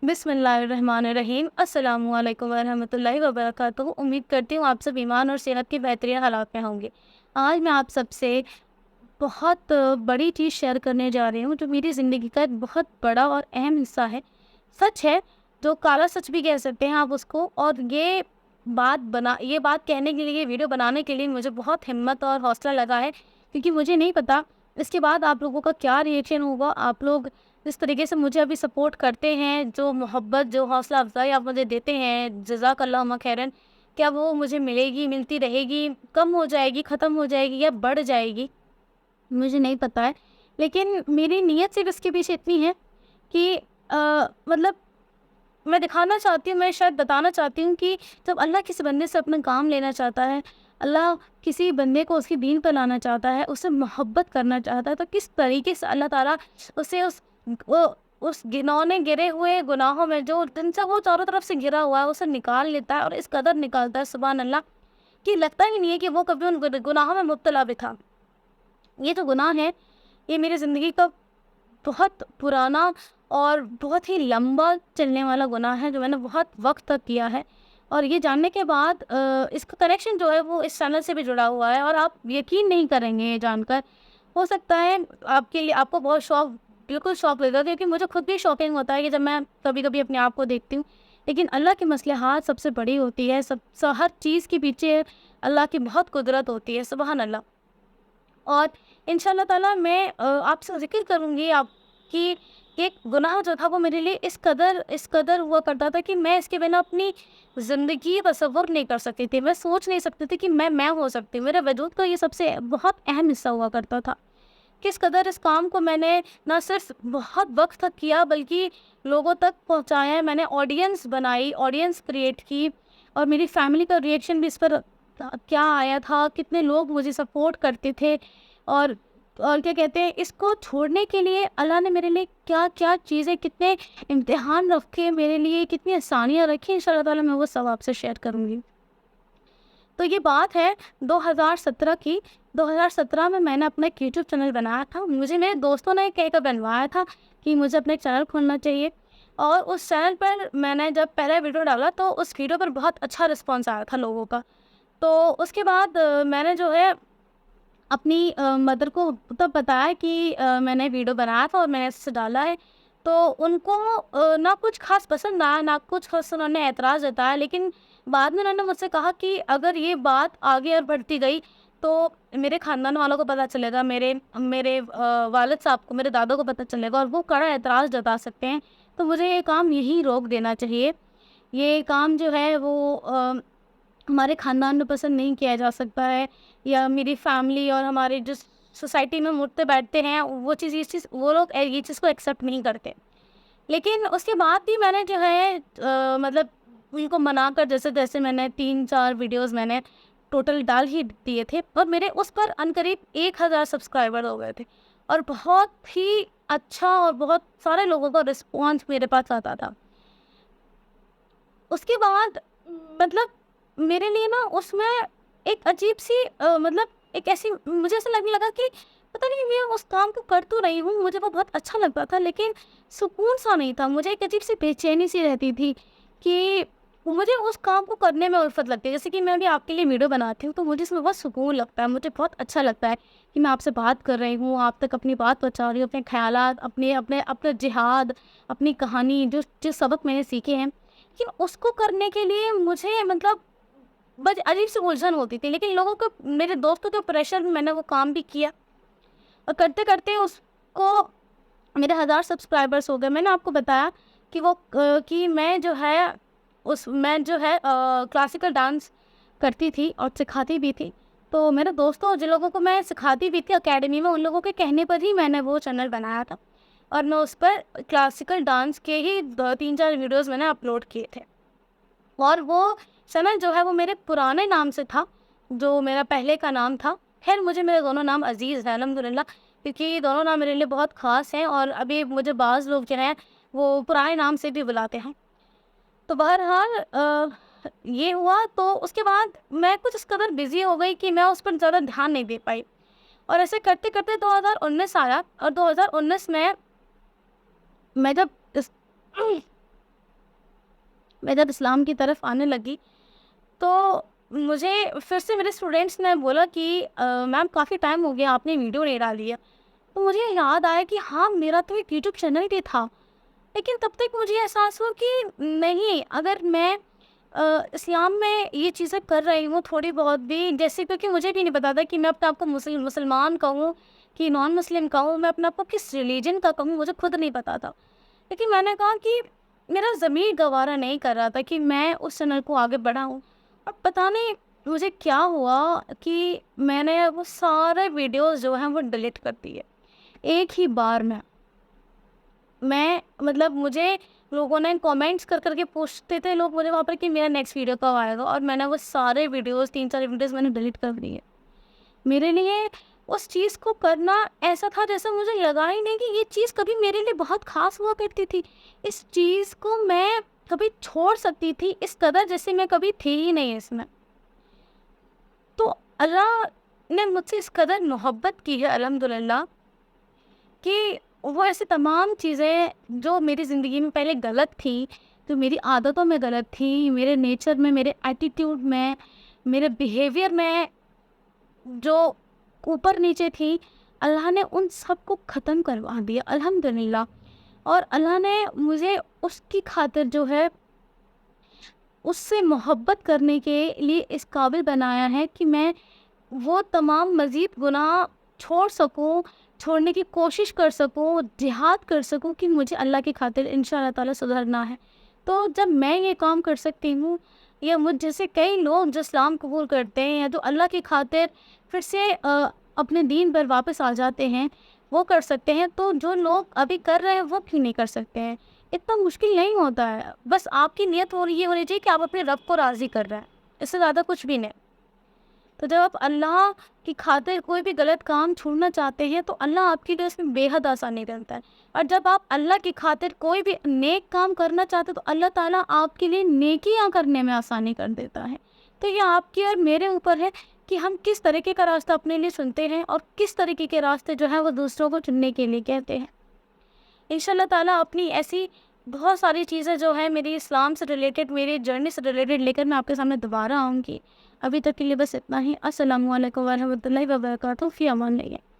बिस्मिल्लाहिर्रहमानिर्रहीम। अस्सलामु अलैकुम वरहमतुल्लाहि वबरकातुहू। उम्मीद करती हूँ आप सब ईमान और सेहत के बेहतरीन हालात में होंगे। आज मैं आप सबसे बहुत बड़ी चीज़ शेयर करने जा रही हूँ जो मेरी ज़िंदगी का एक बहुत बड़ा और अहम हिस्सा है। सच है, जो काला सच भी कह सकते हैं आप उसको। और ये बात कहने के लिए, ये वीडियो बनाने के लिए मुझे बहुत हिम्मत और हौसला लगा है, क्योंकि मुझे नहीं पता इसके बाद आप लोगों का क्या रिएक्शन होगा। आप लोग जिस तरीके से मुझे अभी सपोर्ट करते हैं, जो मोहब्बत, जो हौसला अफ़ज़ाई आप मुझे देते हैं, जज़ाकल्लाहु खैरन, क्या वो मुझे मिलेगी, मिलती रहेगी, कम हो जाएगी, ख़त्म हो जाएगी या बढ़ जाएगी, मुझे नहीं पता है। लेकिन मेरी नीयत सिर्फ़ इसके पीछे इतनी है कि मतलब मैं दिखाना चाहती हूँ, मैं शायद बताना चाहती हूँ कि जब अल्लाह किसी बंदे से अपना काम लेना चाहता है, अल्लाह किसी बंदे को उसकी दीन पर लाना चाहता है, उससे मोहब्बत करना चाहता है, तो किस तरीके से अल्लाह ताला उसे उस घिनौने गिरे हुए गुनाहों में, जो जिनसे वो चारों तरफ से घिरा हुआ है, उसे निकाल लेता है। और इस कदर निकालता है, सुभान अल्लाह, कि लगता ही नहीं है कि वो कभी उन गुनाहों में मुब्तला भी था। ये जो गुनाह है, ये मेरी ज़िंदगी का बहुत पुराना और बहुत ही लंबा चलने वाला गुनाह है, जो मैंने बहुत वक्त तक किया है। और ये जानने के बाद इसका कनेक्शन जो है वो इस चैनल से भी जुड़ा हुआ है, और आप यकीन नहीं करेंगे ये जानकर। हो सकता है आपके लिए, आपको बहुत बिल्कुल शौक लगेगा, क्योंकि मुझे खुद भी शॉकिंग होता है कि जब मैं कभी कभी अपने आप को देखती हूँ। लेकिन अल्लाह की मसलहात सबसे बड़ी होती है। हर चीज़ के पीछे अल्लाह की बहुत कुदरत होती है, सुबहान अल्लाह। और इंशाल्लाह ताला मैं आपसे ज़िक्र करूँगी आपकी, एक गुनाह जो था वो मेरे लिए इस कदर हुआ करता था कि मैं इसके बिना अपनी ज़िंदगी तसव्वुर नहीं कर सकती थी। मैं सोच नहीं सकती थी कि मैं हो सकती हूँ। मेरे वजूद का ये सबसे बहुत अहम हिस्सा हुआ करता था। किस कदर इस काम को मैंने ना सिर्फ बहुत वक्त तक किया, बल्कि लोगों तक पहुँचाया है। मैंने ऑडियंस बनाई, ऑडियंस क्रिएट की, और मेरी फैमिली का रिएक्शन भी इस पर क्या आया था, कितने लोग मुझे सपोर्ट करते थे। और क्या कहते हैं, इसको छोड़ने के लिए अल्लाह ने मेरे लिए क्या क्या चीज़ें, कितने इम्तिहान रखे मेरे लिए, कितनी आसानियाँ रखी, इंशाल्लाह ताला मैं वो सब आपसे शेयर करूँगी। तो ये बात है 2017 की। 2017 में मैंने अपना एक यूट्यूब चैनल बनाया था। मुझे मेरे दोस्तों ने कहकर बनवाया था कि मुझे अपना एक चैनल खोलना चाहिए। और उस चैनल पर मैंने जब पहला वीडियो डाला तो उस वीडियो पर बहुत अच्छा रिस्पॉन्स आया था लोगों का। तो उसके बाद मैंने जो है अपनी मदर को तब बताया कि मैंने वीडियो बनाया था और मैंने इसे डाला है। तो उनको ना कुछ ख़ास पसंद आया, ना कुछ ख़ास उन्होंने ऐतराज़ जताया। लेकिन बाद में उन्होंने मुझसे कहा कि अगर ये बात आगे और बढ़ती गई तो मेरे ख़ानदान वालों को पता चलेगा, मेरे मेरे वालिद साहब को, मेरे दादा को पता चलेगा, और वो कड़ा ऐतराज़ जता सकते हैं। तो मुझे ये काम यहीं रोक देना चाहिए। ये काम जो है वो हमारे ख़ानदान में पसंद नहीं किया जा सकता है, या मेरी फैमिली और हमारे जिस सोसाइटी में उठते बैठते हैं, वो लोग ये चीज़ को एक्सेप्ट नहीं करते। लेकिन उसके बाद भी मैंने जो है मतलब उनको मनाकर, जैसे-तैसे मैंने 3-4 वीडियोज़ मैंने टोटल डाल ही दिए थे, और मेरे उस पर अनकरीब 1000 सब्सक्राइबर हो गए थे। और बहुत ही अच्छा और बहुत सारे लोगों का रिस्पॉन्स मेरे पास आता था। उसके बाद मतलब मेरे लिए ना उसमें एक अजीब-सी मतलब एक ऐसी, मुझे ऐसा लगने लगा कि पता नहीं मैं उस काम को कर तो रही हूँ, मुझे वो बहुत अच्छा लगता था, लेकिन सुकून-सा नहीं था। मुझे एक अजीब-सी बेचैनी-सी रहती थी कि मुझे उस काम को करने में उल्फ़त लगती है। जैसे कि मैं अभी आपके लिए वीडियो बनाती हूँ, तो मुझे इसमें बहुत सुकून लगता है, मुझे बहुत अच्छा लगता है कि मैं आपसे बात कर रही हूँ, आप तक अपनी बात पहुँचा रही हूँ, अपने ख़यालात, अपने अपने अपने जिहाद, अपनी कहानी, जो जो सबक मैंने सीखे हैं। लेकिन उसको करने के लिए मुझे मतलब बस अजीब-सी उलझन होती थी। लेकिन लोगों को, मेरे दोस्तों के प्रेशर में मैंने वो काम भी किया, और करते-करते उसको मेरे 1000 सब्सक्राइबर्स हो गए। मैंने आपको बताया कि कि मैं जो है क्लासिकल डांस करती थी और सिखाती भी थी। तो मेरे दोस्तों, जिन लोगों को मैं सिखाती भी थी अकेडमी में, उन लोगों के कहने पर ही मैंने वो चैनल बनाया था, और मैं उस पर क्लासिकल डांस के ही 3-4 वीडियोज़ मैंने अपलोड किए थे। और वो चैनल जो है वो मेरे पुराने नाम से था, जो मेरा पहले का नाम था। ख़ैर, मुझे मेरे दोनों नाम अज़ीज़ हैं अल्हम्दुलिल्लाह, क्योंकि ये दोनों नाम मेरे लिए बहुत ख़ास हैं, और अभी मुझे बाज़ लोग जो हैं वो पुराने नाम से भी बुलाते हैं। तो बहरहाल ये हुआ, तो उसके बाद मैं कुछ इस कदर बिज़ी हो गई कि मैं उस पर ज़्यादा ध्यान नहीं दे पाई। और ऐसे करते-करते 2019 आया, और 2019 में मैं जब इस میں جب اسلام کی طرف آنے لگی تو مجھے پھر سے میرے اسٹوڈینٹس نے بولا کہ میم کافی ٹائم ہو گیا آپ نے ویڈیو نہیں ڈالی ہے. تو مجھے یاد آیا کہ ہاں میرا تو ایک یوٹیوب چینل بھی تھا، لیکن تب تک مجھے احساس ہوا کہ نہیں، اگر میں اسلام میں یہ چیزیں کر رہی ہوں تھوڑی بہت بھی، جیسے کیونکہ مجھے بھی نہیں پتا تھا کہ میں اپنے آپ کو مسلمان کہوں کہ نان مسلم کہوں، میں اپنے آپ کو کس ریلیجن کا کہوں، مجھے خود نہیں پتا تھا. لیکن میں نے کہا کہ میرا ضمیر گوارا نہیں کر رہا تھا کہ میں اس چینل کو آگے بڑھاؤں. اور پتہ نہیں مجھے کیا ہوا کہ میں نے وہ سارے ویڈیوز جو ہیں وہ ڈیلیٹ کر دیے ایک ہی بار میں مطلب مجھے لوگوں نے کامنٹس کر کر کے پوچھتے تھے لوگ مجھے وہاں پر کہ میرا نیکسٹ ویڈیو کب آئے گا، اور میں نے وہ سارے ویڈیوز 3-4 ویڈیوز میں نے ڈیلیٹ کر دیے. میرے لیے اس چیز کو کرنا ایسا تھا جیسا مجھے لگا ہی نہیں کہ یہ چیز کبھی میرے لیے بہت خاص ہوا کرتی تھی. اس چیز کو میں کبھی چھوڑ سکتی تھی اس قدر جیسے میں کبھی تھی ہی نہیں اس میں. تو اللہ نے مجھ سے اس قدر محبت کی ہے الحمدللہ کہ وہ ایسی تمام چیزیں جو میری زندگی میں پہلے غلط تھیں، جو میری عادتوں میں غلط تھیں، میرے نیچر میں، میرے ایٹیٹیوڈ میں، میرے بیہیویئر میں جو اوپر نیچے تھی، اللہ نے ان سب کو ختم کروا دیا الحمدللہ. اور اللہ نے مجھے اس کی خاطر جو ہے اس سے محبت کرنے کے لیے اس قابل بنایا ہے کہ میں وہ تمام مزید گناہ چھوڑ سکوں، چھوڑنے کی کوشش کر سکوں، جہاد کر سکوں کہ مجھے اللہ کی خاطر انشاءاللہ تعالیٰ سدھرنا ہے. تو جب میں یہ کام کر سکتی ہوں، یا مجھ جیسے کئی لوگ جو اسلام قبول کرتے ہیں یا جو اللہ کی خاطر پھر سے اپنے دین پر واپس آ جاتے ہیں، وہ کر سکتے ہیں، تو جو لوگ ابھی کر رہے ہیں وہ کیوں نہیں کر سکتے ہیں؟ اتنا مشکل نہیں ہوتا ہے، بس آپ کی نیت یہ ہونی چاہیے کہ آپ اپنے رب کو راضی کر رہے ہیں، اس سے زیادہ کچھ بھی نہیں. تو جب آپ اللہ کی خاطر کوئی بھی غلط کام چھوڑنا چاہتے ہیں تو اللہ آپ کے لیے اس میں بے حد آسانی کرتا ہے. اور جب آپ اللہ کی خاطر کوئی بھی نیک کام کرنا چاہتے تو اللہ تعالیٰ آپ کے لیے نیکیاں کرنے میں آسانی کر دیتا ہے. تو یہ آپ کی اور میرے اوپر ہے کہ ہم کس طریقے کا راستہ اپنے لیے چنتے ہیں اور کس طریقے کے راستے جو ہیں وہ دوسروں کو چننے کے لیے کہتے ہیں. انشاءاللہ تعالیٰ اپنی ایسی بہت ساری چیزیں جو ہیں میری اسلام سے ریلیٹڈ، میری جرنی سے ریلیٹڈ لے کر میں آپ کے سامنے دوبارہ آؤں گی. ابھی تک کے لیے بس اتنا ہی. السلام علیکم ورحمۃ اللہ وبرکاتہ. فی امان اللہ.